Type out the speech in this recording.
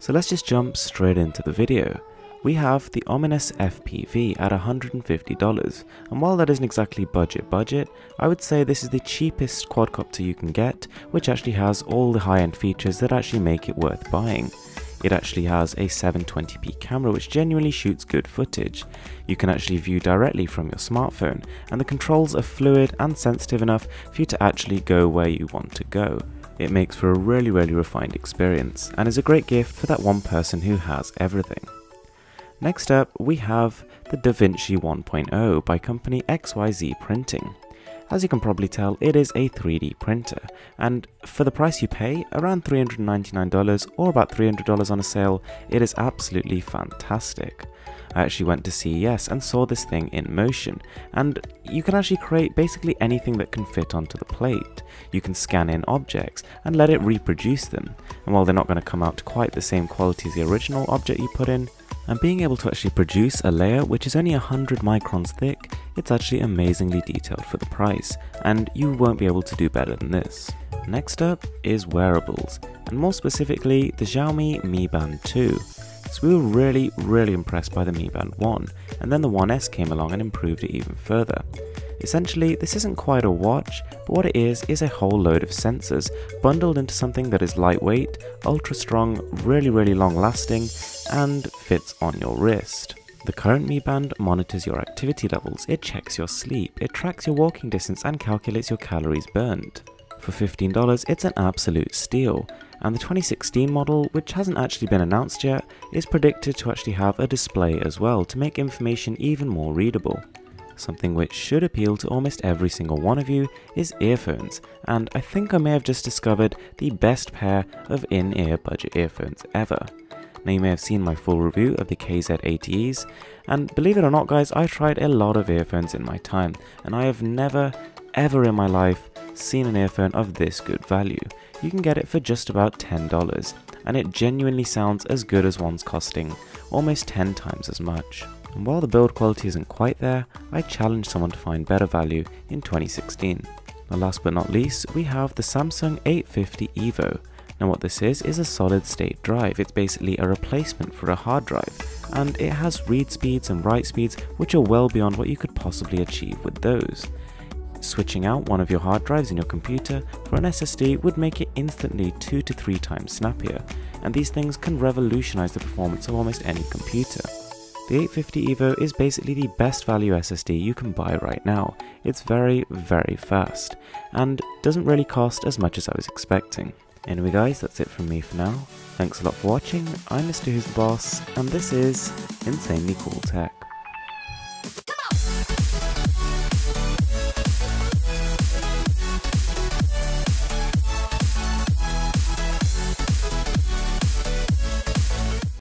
So let's just jump straight into the video. We have the OMINUS FPV at $150, and while that isn't exactly budget, I would say this is the cheapest quadcopter you can get, which actually has all the high-end features that actually make it worth buying. It actually has a 720p camera which genuinely shoots good footage. You can actually view directly from your smartphone, and the controls are fluid and sensitive enough for you to actually go where you want to go. It makes for a really refined experience, and is a great gift for that one person who has everything. Next up, we have the Vinci 1.0 by company XYZ Printing. As you can probably tell, it is a 3D printer, and for the price you pay, around $399 or about $300 on a sale, it is absolutely fantastic. I actually went to CES and saw this thing in motion, and you can actually create basically anything that can fit onto the plate. You can scan in objects and let it reproduce them, and while they're not going to come out to quite the same quality as the original object you put in, and being able to actually produce a layer which is only 100 microns thick, it's actually amazingly detailed for the price, and you won't be able to do better than this. Next up is wearables, and more specifically the Xiaomi Mi Band 2. So we were really impressed by the Mi Band 1, and then the 1S came along and improved it even further. Essentially, this isn't quite a watch, but what it is a whole load of sensors bundled into something that is lightweight, ultra strong, really long lasting, and fits on your wrist. The current Mi Band monitors your activity levels, it checks your sleep, it tracks your walking distance and calculates your calories burned. For $15, it's an absolute steal, and the 2016 model, which hasn't actually been announced yet, is predicted to actually have a display as well to make information even more readable. Something which should appeal to almost every single one of you is earphones, and I think I may have just discovered the best pair of in-ear budget earphones ever. Now you may have seen my full review of the KZATEs, and believe it or not guys, I tried a lot of earphones in my time, and I have never ever in my life seen an earphone of this good value. You can get it for just about $10, and it genuinely sounds as good as one's costing almost 10 times as much. And while the build quality isn't quite there, I challenge someone to find better value in 2016. Now last but not least, we have the Samsung 850 EVO. Now what this is a solid state drive. It's basically a replacement for a hard drive, and it has read speeds and write speeds which are well beyond what you could possibly achieve with those. Switching out one of your hard drives in your computer for an SSD would make it instantly 2 to 3 times snappier, and these things can revolutionize the performance of almost any computer. The 850 EVO is basically the best value SSD you can buy right now. It's very fast, and doesn't really cost as much as I was expecting. Anyway guys, that's it from me for now. Thanks a lot for watching, I'm Mrwhosetheboss, and this is Insanely Cool Tech.